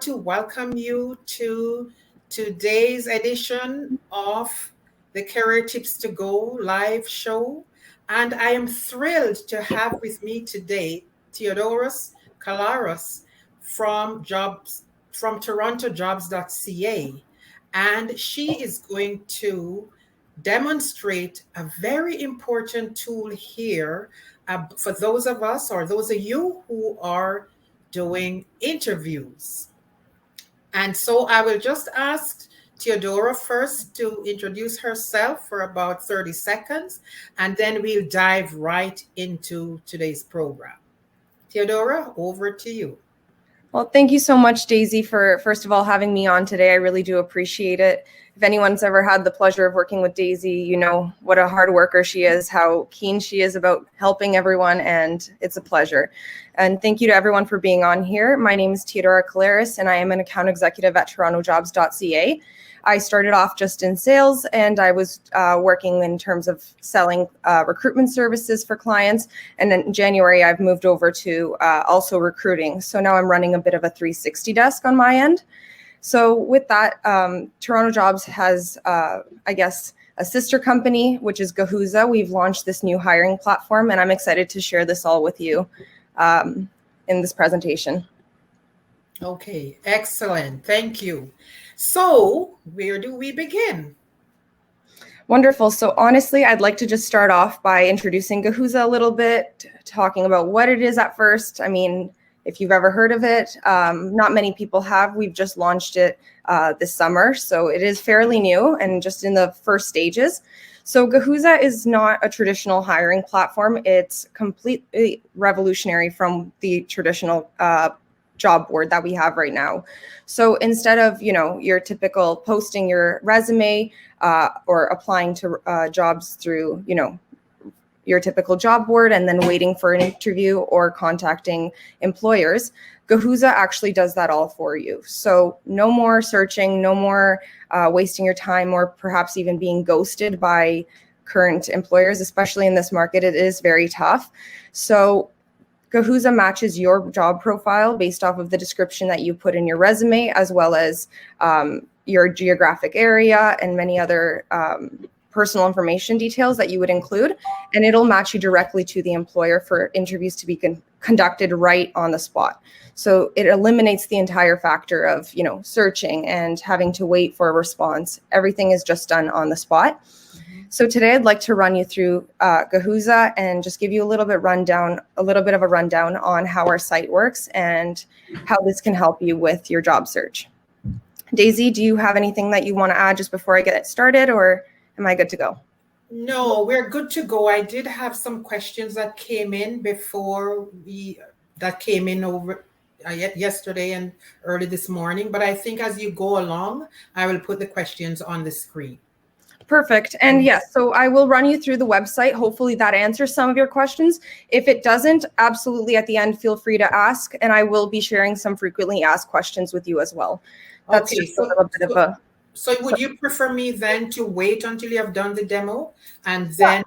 to welcome you to today's edition of the Career Tips to Go live show. And I am thrilled to have with me today Teodora Calaras from Jobs from TorontoJobs.ca. And she is going to demonstrate a very important tool here for those of us or those of you who are doing interviews. And so I will just ask Teodora first to introduce herself for about 30 seconds, and then we'll dive right into today's program. Teodora, over to you. Well, thank you so much, Daisy, for first of all having me on today. I really do appreciate it. If anyone's ever had the pleasure of working with Daisy, you know what a hard worker she is, how keen she is about helping everyone, and it's a pleasure. And thank you to everyone for being on here. My name is Teodora Calaras, and I am an account executive at TorontoJobs.ca. I started off just in sales, and I was working in terms of selling recruitment services for clients. And then in January, I've moved over to also recruiting. So now I'm running a bit of a 360 desk on my end. So with that, Toronto Jobs has, I guess, a sister company, which is Guhuza. We've launched this new hiring platform, and I'm excited to share this all with you in this presentation. Okay, excellent. Thank you. So where do we begin? Wonderful. So honestly, I'd like to just start off by introducing Guhuza a little bit, talking about what it is at first. I mean, if you've ever heard of it, not many people have. We've just launched it this summer, so it is fairly new and just in the first stages. So Guhuza is not a traditional hiring platform. It's completely revolutionary from the traditional job board that we have right now. So instead of, your typical posting your resume or applying to jobs through, your typical job board and then waiting for an interview or contacting employers, Guhuza actually does that all for you. So no more searching, no more wasting your time or perhaps even being ghosted by current employers, especially in this market. It is very tough. So Guhuza matches your job profile based off of the description that you put in your resume, as well as your geographic area and many other personal information details that you would include. And it'll match you directly to the employer for interviews to be conducted right on the spot. So it eliminates the entire factor of, searching and having to wait for a response. Everything is just done on the spot. So today I'd like to run you through Guhuza and just give you a little bit of a rundown on how our site works and how this can help you with your job search. Daisy, do you have anything that you want to add just before I get it started, or am I good to go? No, we're good to go. I did have some questions that came in over yesterday and early this morning, but I think as you go along, I will put the questions on the screen. Perfect. And yes, so I will run you through the website. Hopefully that answers some of your questions. If it doesn't, absolutely at the end, feel free to ask, and I will be sharing some frequently asked questions with you as well. That's okay, just a little bit of a... So would you prefer me then to wait until you have done the demo and then,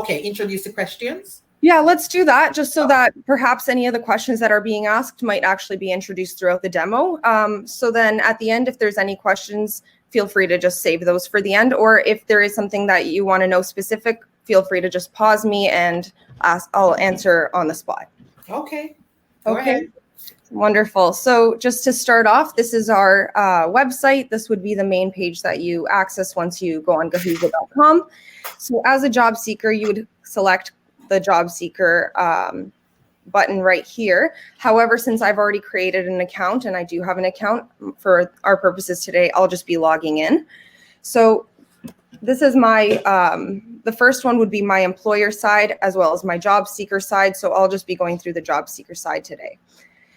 introduce the questions? Yeah, let's do that, just so that perhaps any of the questions that are being asked might actually be introduced throughout the demo. So then at the end, if there's any questions, feel free to just save those for the end. Or if there is something that you want to know specific, feel free to just pause me and I'll answer on the spot. Okay. Go ahead. Wonderful. So just to start off, this is our website. This would be the main page that you access once you go on Guhuza.com. So as a job seeker, you would select the job seeker button right here. However, since I've already created an account and I do have an account for our purposes today, I'll just be logging in. So this is my, the first one would be my employer side as well as my job seeker side. So I'll just be going through the job seeker side today.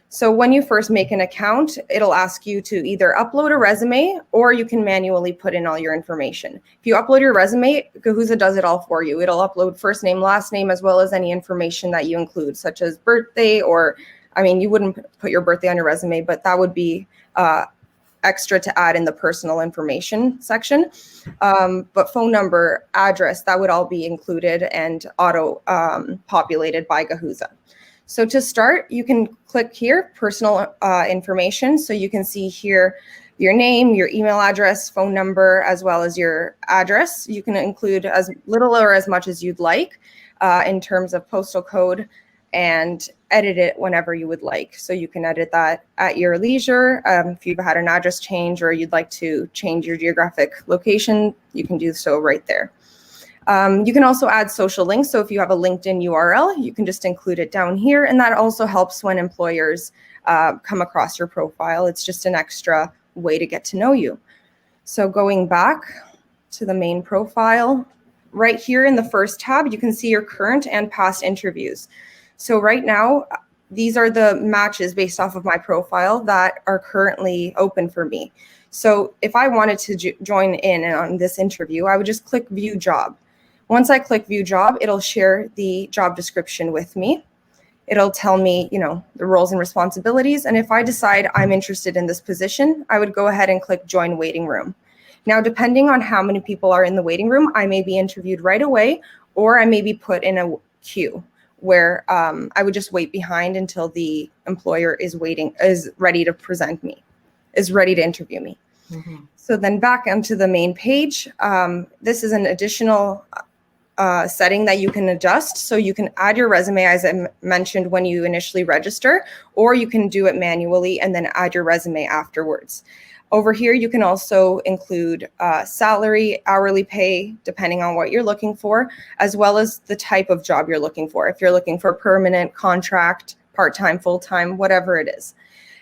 So when you first make an account, it'll ask you to either upload a resume or you can manually put in all your information. If you upload your resume, Guhuza does it all for you. It'll upload first name, last name, as well as any information that you include, such as birthday, or, you wouldn't put your birthday on your resume, but that would be extra to add in the personal information section. But phone number, address, that would all be included and auto populated by Guhuza. So to start, you can click here, personal information. So you can see here your name, your email address, phone number, as well as your address. You can include as little or as much as you'd like in terms of postal code, and edit it whenever you would like. So you can edit that at your leisure. If you've had an address change or you'd like to change your geographic location, you can do so right there. You can also add social links. So if you have a LinkedIn URL, you can just include it down here. And that also helps when employers come across your profile. It's just an extra way to get to know you. So going back to the main profile, right here in the first tab, you can see your current and past interviews. So right now, these are the matches based off of my profile that are currently open for me. So if I wanted to join in on this interview, I would just click View Job. Once I click View Job, it'll share the job description with me. It'll tell me, the roles and responsibilities. And if I decide I'm interested in this position, I would go ahead and click Join Waiting Room. Now, depending on how many people are in the waiting room, I may be interviewed right away, or I may be put in a queue where I would just wait behind until the employer is ready to interview me. Mm-hmm. So then back onto the main page, this is an additional setting that you can adjust. So you can add your resume, as I mentioned, when you initially register, or you can do it manually and then add your resume afterwards. Over here, you can also include salary, hourly pay, depending on what you're looking for, as well as the type of job you're looking for. If you're looking for permanent, contract, part-time, full-time, whatever it is.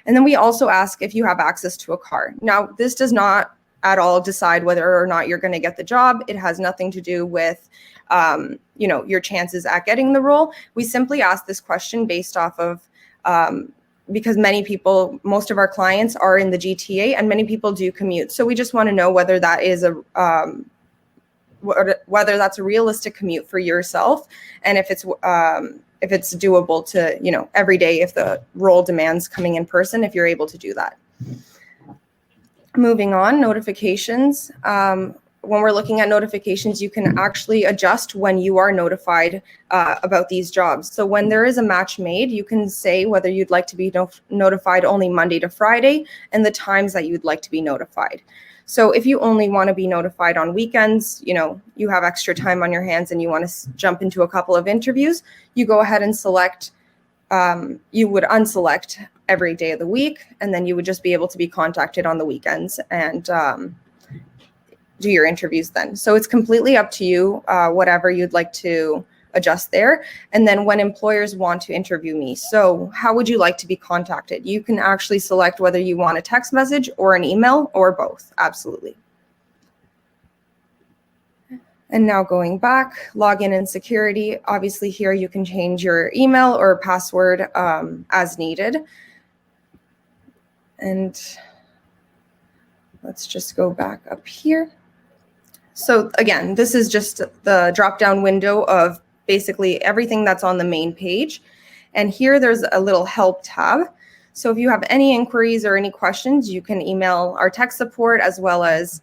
And then we also ask if you have access to a car. Now, this does not at all decide whether or not you're going to get the job. It has nothing to do with your chances at getting the role. We simply ask this question based off of because most of our clients are in the GTA, and many people do commute. So we just want to know whether that is whether that's a realistic commute for yourself, and if it's doable to, every day, if the role demands coming in person, if you're able to do that. Moving on, notifications. When we're looking at notifications, you can actually adjust when you are notified about these jobs. So when there is a match made, you can say whether you'd like to be notified only Monday to Friday and the times that you'd like to be notified. So if you only want to be notified on weekends, you have extra time on your hands and you want to jump into a couple of interviews, you go ahead and select, you would unselect every day of the week, and then you would just be able to be contacted on the weekends and do your interviews then. So it's completely up to you, whatever you'd like to adjust there. And then when employers want to interview me, so how would you like to be contacted? You can actually select whether you want a text message or an email or both. Absolutely. And now going back, login and security. Obviously here you can change your email or password as needed. And let's just go back up here. So again, this is just the drop-down window of basically everything that's on the main page. And here there's a little help tab. So if you have any inquiries or any questions, you can email our tech support as well as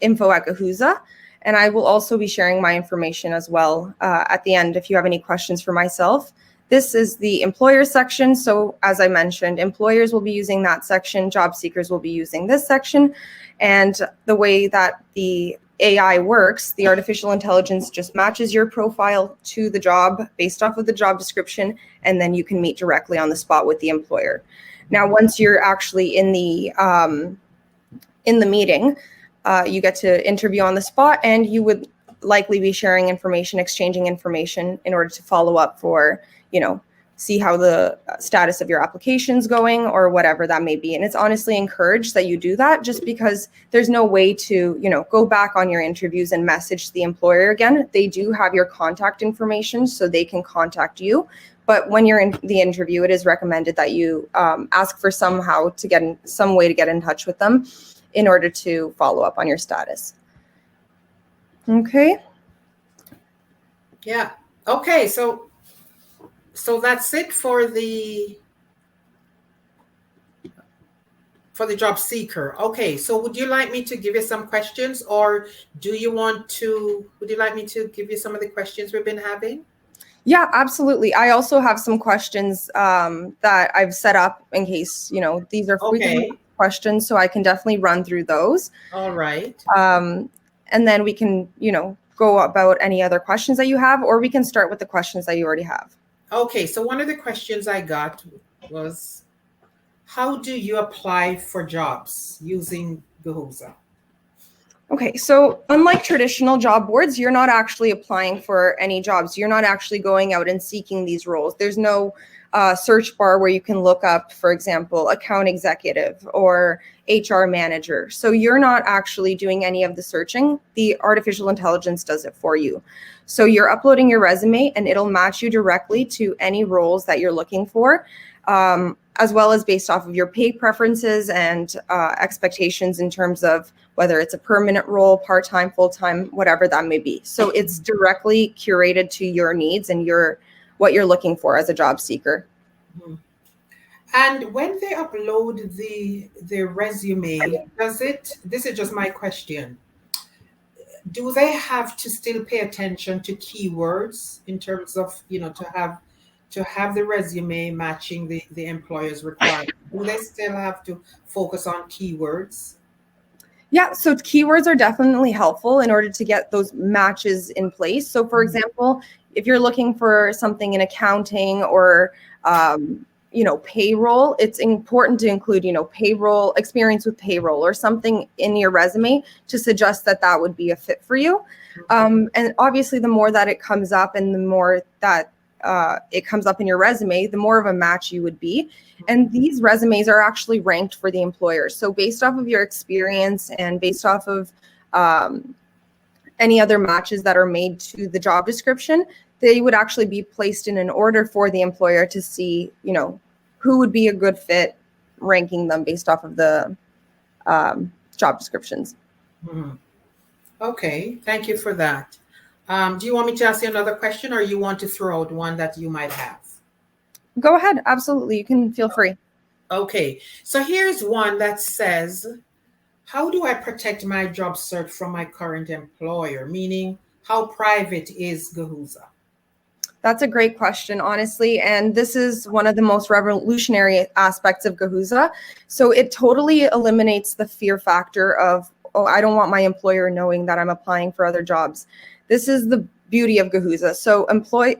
info@Guhuza. And I will also be sharing my information as well at the end if you have any questions for myself. This is the employer section. So as I mentioned, employers will be using that section, job seekers will be using this section. And the way that the AI works, the artificial intelligence just matches your profile to the job based off of the job description, and then you can meet directly on the spot with the employer. Now, once you're actually in the meeting, you get to interview on the spot, and you would likely be sharing information, exchanging information in order to follow up for, see how the status of your application's going or whatever that may be. And it's honestly encouraged that you do that, just because there's no way to, go back on your interviews and message the employer again. They do have your contact information, so they can contact you. But when you're in the interview, it is recommended that you ask for some way to get in touch with them in order to follow up on your status. Okay. Yeah. Okay. So that's it for the job seeker. Okay. So would you like me to give you some questions, or would you like me to give you some of the questions we've been having? Yeah, absolutely. I also have some questions that I've set up in case, these are, we can have Okay. questions, so I can definitely run through those. All right. And then we can, go about any other questions that you have, or we can start with the questions that you already have. Okay. So one of the questions I got was, how do you apply for jobs using Guhuza? Okay, so unlike traditional job boards, you're not actually applying for any jobs. You're not actually going out and seeking these roles. There's no search bar where you can look up, for example, account executive or HR manager. So you're not actually doing any of the searching. The artificial intelligence does it for you. So you're uploading your resume and it'll match you directly to any roles that you're looking for. As well as based off of your pay preferences and expectations in terms of whether it's a permanent role, part-time, full-time, whatever that may be. So it's directly curated to your needs and what you're looking for as a job seeker. Mhm. And when they upload the resume, this is just my question, do they have to still pay attention to keywords in terms of, to have the resume matching the employer's requirement? Do they still have to focus on keywords? Yeah, so keywords are definitely helpful in order to get those matches in place. So for example, if you're looking for something in accounting or payroll, it's important to include, payroll experience with payroll or something in your resume to suggest that would be a fit for you. And obviously, the more that it comes up and the more that it comes up in your resume, the more of a match you would be. And these resumes are actually ranked for the employer. So based off of your experience and based off of any other matches that are made to the job description, they would actually be placed in an order for the employer to see, who would be a good fit, ranking them based off of the job descriptions. Mhm. Okay, thank you for that. Do you want me to ask you another question, or you want to throw out one that you might have? Go ahead. Absolutely. You can feel free. Okay, so here's one that says, how do I protect my job search from my current employer? Meaning, how private is Guhuza? That's a great question, honestly. And this is one of the most revolutionary aspects of Guhuza. So it totally eliminates the fear factor of, oh, I don't want my employer knowing that I'm applying for other jobs. This is the beauty of Guhuza. So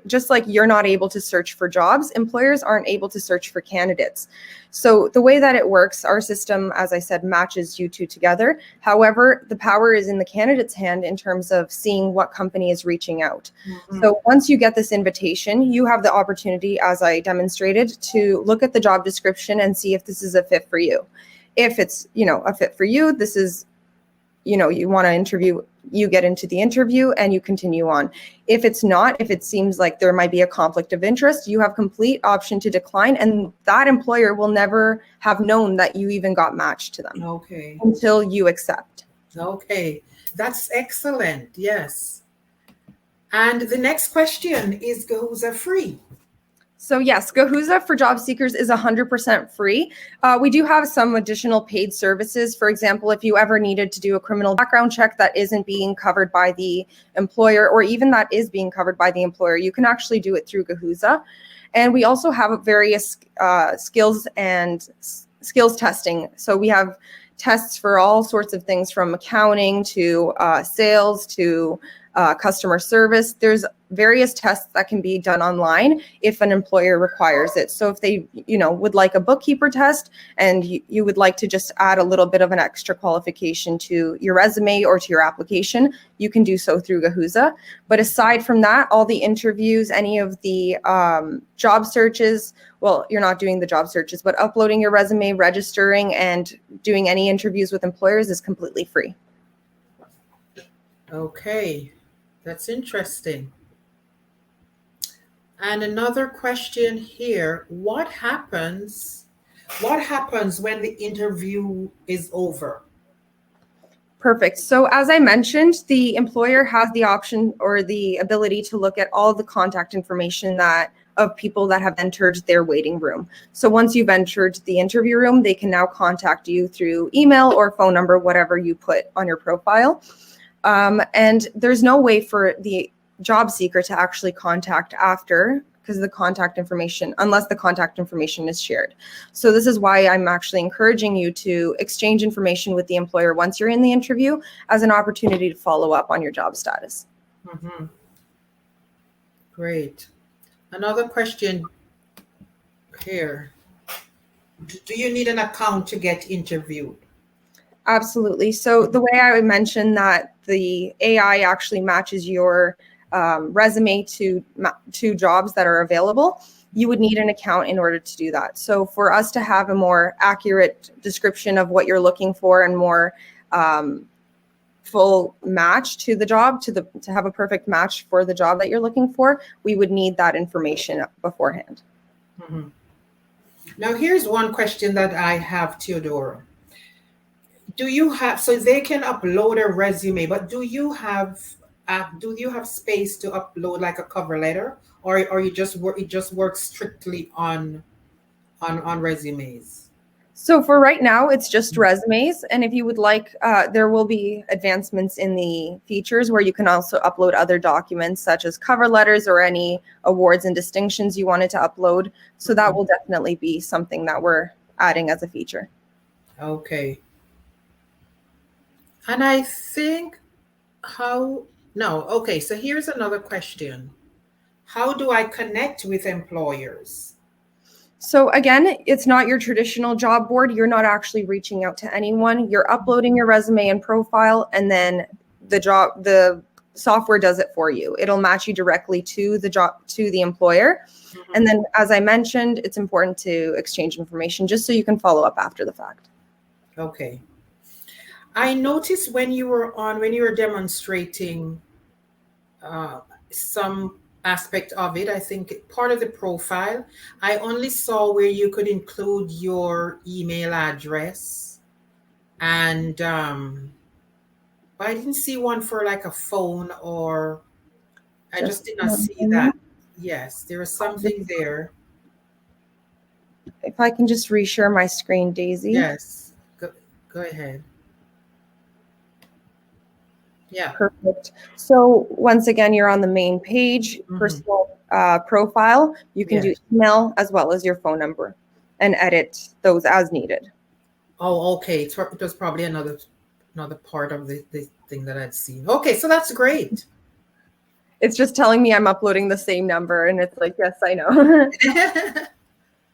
just like you're not able to search for jobs, employers aren't able to search for candidates. So the way that it works, our system, as I said, matches you two together. However, the power is in the candidate's hand in terms of seeing what company is reaching out. Mhm. So once you get this invitation, you have the opportunity, as I demonstrated, to look at the job description and see if this is a fit for you. If it's, a fit for you, this is, you want to interview, you get into the interview and you continue on. If it's not, if it seems like there might be a conflict of interest, you have complete option to decline, and that employer will never have known that you even got matched to them Okay, until you accept. okay, that's excellent. Yes. And the next question, is Guhuza free? So yes, Guhuza for job seekers is 100% free. We do have some additional paid services. For example, if you ever needed to do a criminal background check that isn't being covered by the employer, or even that is being covered by the employer, you can actually do it through Guhuza. And we also have various skills testing. So we have tests for all sorts of things, from accounting to sales to customer service. There's various tests that can be done online if an employer requires it. So if they, would like a bookkeeper test and you would like to just add a little bit of an extra qualification to your resume or to your application, you can do so through Guhuza. But aside from that, all the interviews, any of the job searches, well, you're not doing the job searches, but uploading your resume, registering, and doing any interviews with employers is completely free. Okay, that's interesting. And another question here, what happens when the interview is over? Perfect. So as I mentioned, the employer has the option or the ability to look at all the contact information of people that have entered their waiting room. So once you've entered the interview room, they can now contact you through email or phone number, whatever you put on your profile. And there's no way for the job seeker to actually contact after, because unless the contact information is shared. So this is why I'm actually encouraging you to exchange information with the employer once you're in the interview as an opportunity to follow up on your job status. Mm-hmm. Great. Another question here. Do you need an account to get interviewed? Absolutely. So the way I would mention that the AI actually matches your resume to jobs that are available, you would need an account in order to do that. So for us to have a more accurate description of what you're looking for and more full match to the job, to have a perfect match for the job that you're looking for, we would need that information beforehand. Mm-hmm. Now, here's one question that I have, Teodora. So they can upload a resume, but do you have space to upload like a cover letter, or it just works strictly on resumes? So for right now, it's just resumes. And if you would like, there will be advancements in the features where you can also upload other documents such as cover letters or any awards and distinctions you wanted to upload. So that will definitely be something that we're adding as a feature. Okay. And I think okay, so here's another question. How do I connect with employers? So again, it's not your traditional job board. You're not actually reaching out to anyone. You're uploading your resume and profile, and then the software does it for you. It'll match you directly to the employer. Mm-hmm. And then, as I mentioned, it's important to exchange information just so you can follow up after the fact. Okay. I noticed when you were demonstrating some aspect of it, I think part of the profile, I only saw where you could include your email address, and I didn't see one for like a phone, or I just did not see that. Yes, there was something there. If I can just reshare my screen, Daisy. Yes, go ahead. Yeah. Perfect. So once again, you're on the main page, personal profile. You can do email as well as your phone number and edit those as needed. Oh, okay. It was probably another part of the thing that I'd seen. Okay, so that's great. It's just telling me I'm uploading the same number, and it's like, yes, I know.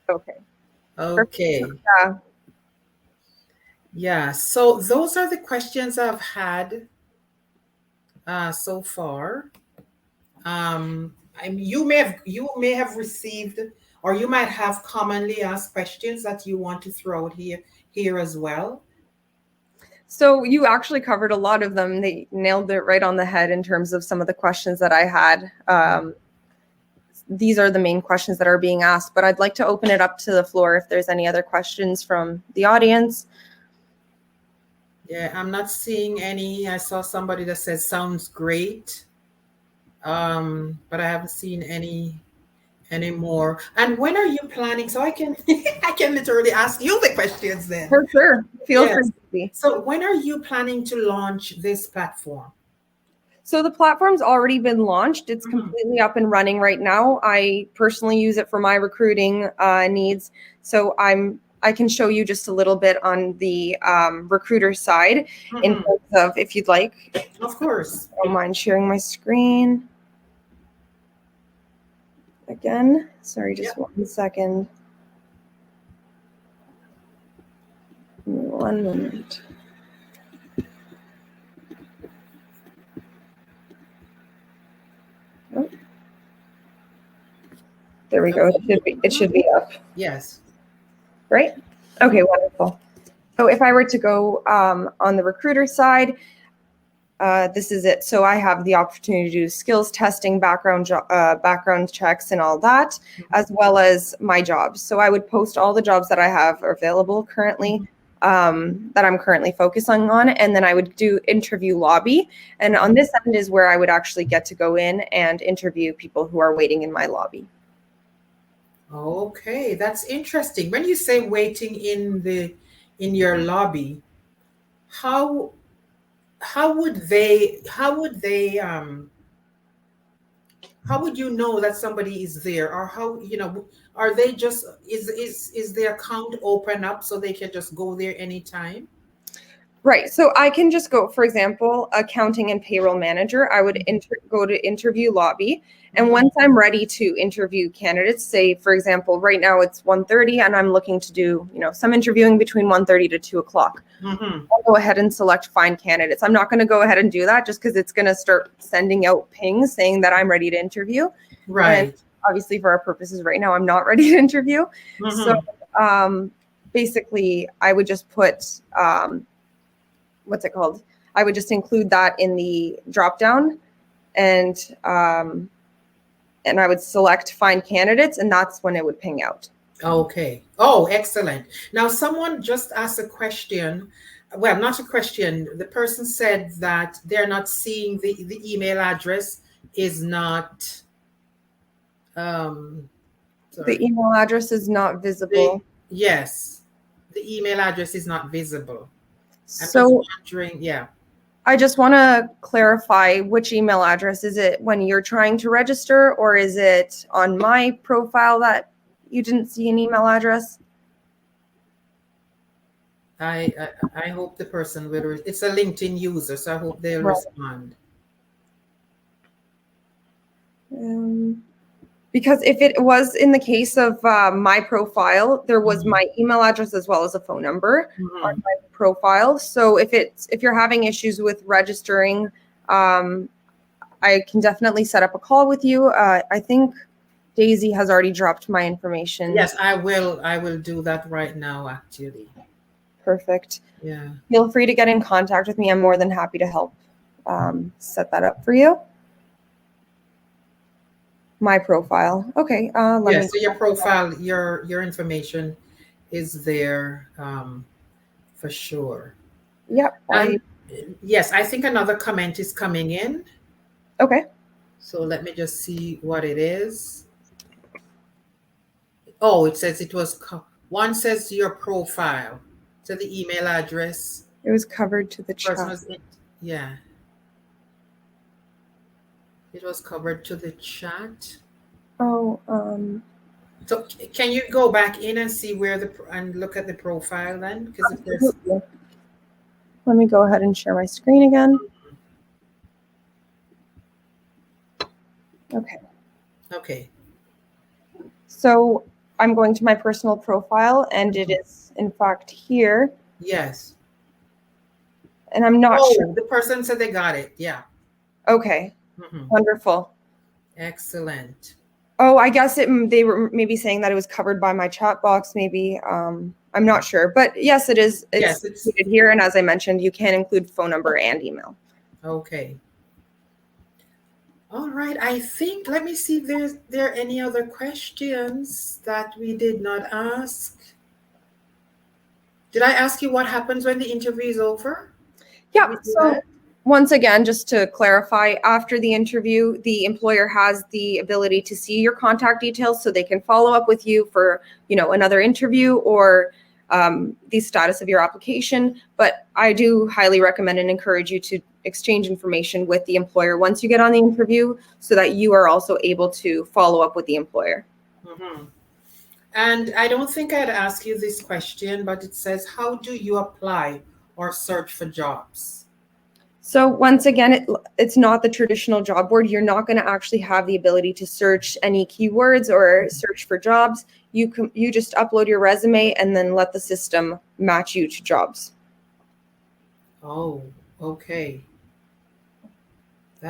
Okay. Okay. Yeah. So those are the questions I've had so far. You may have received, or you might have commonly asked questions that you want to throw out here as well. So you actually covered a lot of them. They nailed it right on the head in terms of some of the questions that I had. These are the main questions that are being asked, but I'd like to open it up to the floor if there's any other questions from the audience. Yeah, I'm not seeing any. I saw somebody that says sounds great, but I haven't seen any more. And when are you planning? So I can I can literally ask you the questions then. For sure. Feel free. So when are you planning to launch this platform? So the platform's already been launched. It's completely up and running right now. I personally use it for my recruiting needs. So I can show you just a little bit on the recruiter side in terms of, if you'd like. Of course. I don't mind sharing my screen. Again, sorry, just 1 second. 1 moment. Oh. There we go. It should be up. Yes. Right? Okay, wonderful. So if I were to go on the recruiter side, this is it. So I have the opportunity to do skills testing, background checks and all that, as well as my jobs. So I would post all the jobs that I have available currently, that I'm currently focusing on, and then I would do interview lobby. And on this end is where I would actually get to go in and interview people who are waiting in my lobby. Okay, that's interesting. When you say waiting in your lobby, how would they how would you know that somebody is there, or how, are they just, is their account open up so they can just go there anytime? Right. So I can just go, for example, accounting and payroll manager. I would go to interview lobby. And once I'm ready to interview candidates, say, for example, right now it's 1:30 and I'm looking to do, some interviewing between 1:30 to 2 o'clock. Mm-hmm. I'll go ahead and select find candidates. I'm not going to go ahead and do that just because it's going to start sending out pings saying that I'm ready to interview. Right. And obviously for our purposes right now, I'm not ready to interview. Mm-hmm. So basically I would just put, what's it called? I would just include that in the drop down, and I would select find candidates, and that's when it would ping out. Okay. Oh, excellent. Now, someone just asked a question. Well, not a question. The person said that they're not seeing the email address is not, um, The sorry. email address is not visible. Yes, the email address is not visible. I'm just So wondering, yeah. I just want to clarify which email address. Is it when you're trying to register, or is it on my profile that you didn't see an email address? I hope the person will, it's a LinkedIn user, so I hope they'll Right. respond. Because if it was in the case of my profile, there was my email address as well as a phone number on my profile. So if you're having issues with registering, I can definitely set up a call with you. I think Daisy has already dropped my information. Yes, I will do that right now, actually. Perfect. Yeah. Feel free to get in contact with me. I'm more than happy to help set that up for you. My profile. Okay. Yes, so your profile, your information is there, for sure. Yep. And yes, I think another comment is coming in. Okay. So let me just see what it is. Oh, it says it was one says your profile. So the email address. It was covered to the Person chat. was yeah. It was covered to the chat. Oh, So can you go back in and see where and look at the profile then? Because if there's, let me go ahead and share my screen again. Okay. okay. So I'm going to my personal profile, and it is in fact here. Yes. And I'm not sure. The person said they got it. Yeah. Okay. Wonderful. Excellent. Oh, I guess they were maybe saying that it was covered by my chat box. Maybe I'm not sure, but yes, it is. It's included here, and as I mentioned, you can include phone number and email. Okay. All right. I think, let me see if there are any other questions that we did not ask. Did I ask you what happens when the interview is over? Yeah. So once again, just to clarify, after the interview, the employer has the ability to see your contact details so they can follow up with you for, another interview or the status of your application. But I do highly recommend and encourage you to exchange information with the employer once you get on the interview so that you are also able to follow up with the employer. And I don't think I'd ask you this question, but it says, how do you apply or search for jobs? So once again, it's not the traditional job board. You're not going to actually have the ability to search any keywords or search for jobs. You just upload your resume and then let the system match you to jobs. Oh, okay.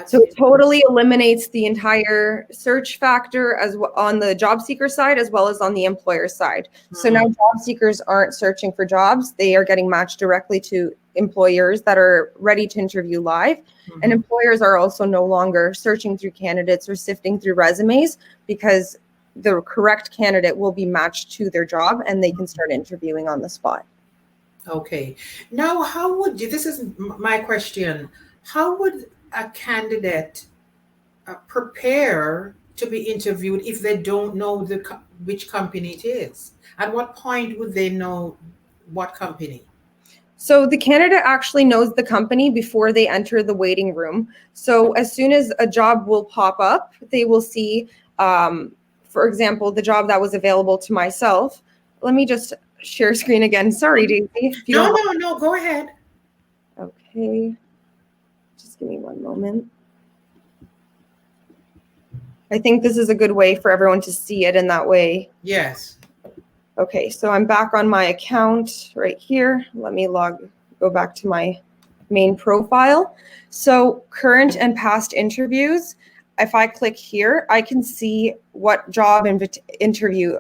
So it totally eliminates the entire search factor on the job seeker side as well as on the employer side. So now job seekers aren't searching for jobs. They are getting matched directly to employers that are ready to interview live. And employers are also no longer searching through candidates or sifting through resumes because the correct candidate will be matched to their job and they can start interviewing on the spot. Okay. Now, this is my question, how would a candidate prepare to be interviewed if they don't know which company it is? At what point would they know what company? So the candidate actually knows the company before they enter the waiting room. So as soon as a job will pop up, they will see, for example, the job that was available to myself. Let me just share screen again. Sorry, Daisy. If you No, don't. no, no, go ahead. Okay. Just give me one moment. I think this is a good way for everyone to see it in that way. Yes. Okay, so I'm back on my account right here. Let me go back to my main profile. So current and past interviews, if I click here, I can see what job interview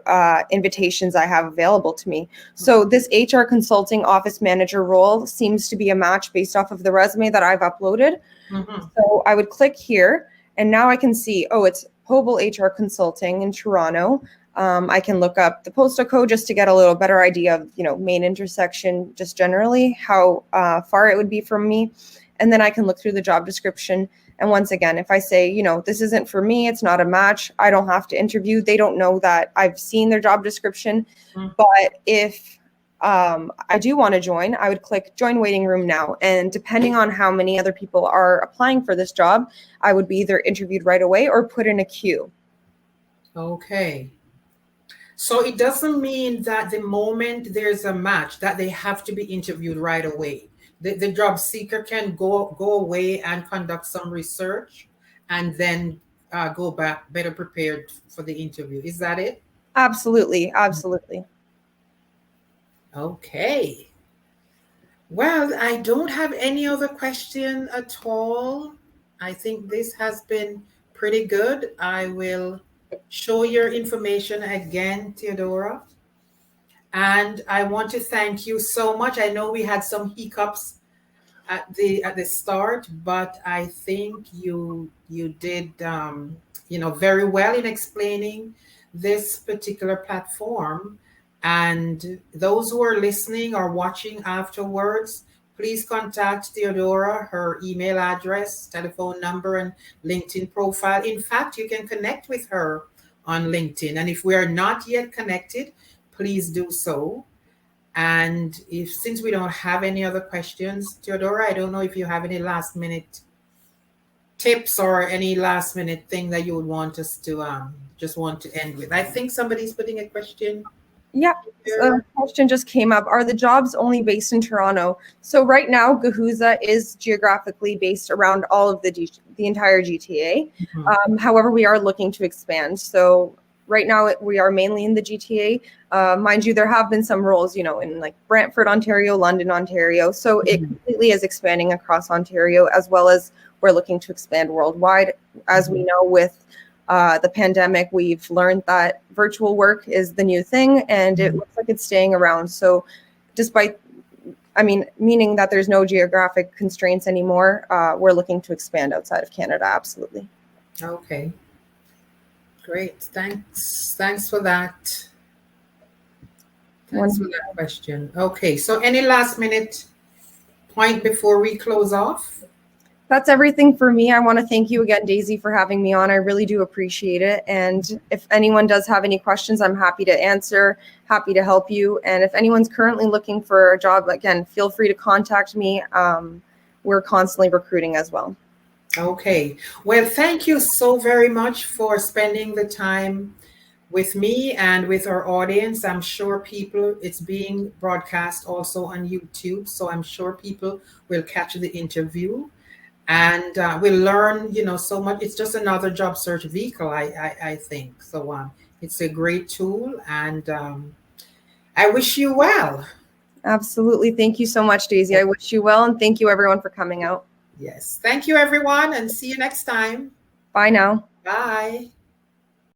invitations I have available to me. So this HR consulting office manager role seems to be a match based off of the resume that I've uploaded. Mm-hmm. So I would click here, and now I can see, oh, it's Pobel HR Consulting in Toronto. I can look up the postal code just to get a little better idea of, main intersection, just generally how far it would be from me. And then I can look through the job description. And once again, if I say, this isn't for me, it's not a match, I don't have to interview. They don't know that I've seen their job description. Mm-hmm. But if I do want to join, I would click join waiting room now. And depending on how many other people are applying for this job, I would be either interviewed right away or put in a queue. Okay. So it doesn't mean that the moment there's a match that they have to be interviewed right away. The job seeker can go away and conduct some research and then go back better prepared for the interview. Is that it? Absolutely. Absolutely. Okay. Well, I don't have any other question at all. I think this has been pretty good. I will show your information again, Teodora. And I want to thank you so much. I know we had some hiccups at the start, but I think you did very well in explaining this particular platform. And those who are listening or watching afterwards, please contact Teodora, her email address, telephone number, and LinkedIn profile. In fact, you can connect with her on LinkedIn. And if we are not yet connected, please do so. And since we don't have any other questions, Teodora, I don't know if you have any last minute tips or any last minute thing that you would want us to just want to end with. I think somebody's putting a question. Yeah, a question just came up. Are the jobs only based in Toronto? So right now, Guhuza is geographically based around all of the entire GTA. Mm-hmm. However, we are looking to expand. So right now, we are mainly in the GTA. Mind you, there have been some roles, in like Brantford, Ontario, London, Ontario. So it completely is expanding across Ontario, as well as we're looking to expand worldwide. As we know, with the pandemic, we've learned that virtual work is the new thing, and it looks like it's staying around. So meaning that there's no geographic constraints anymore, we're looking to expand outside of Canada, absolutely. Okay. Great. Thanks for that. Thanks for that question. Okay. So any last minute point before we close off? That's everything for me. I want to thank you again, Daisy, for having me on. I really do appreciate it. And if anyone does have any questions, I'm happy to answer, happy to help you. And if anyone's currently looking for a job, again, feel free to contact me. We're constantly recruiting as well. Okay. Well, thank you so very much for spending the time with me and with our audience. I'm sure it's being broadcast also on YouTube, so I'm sure people will catch the interview. And we'll learn, so much. It's just another job search vehicle, I think. So it's a great tool, and I wish you well. Absolutely. Thank you so much, Daisy. I wish you well, and thank you, everyone, for coming out. Yes. Thank you, everyone, and see you next time. Bye now. Bye.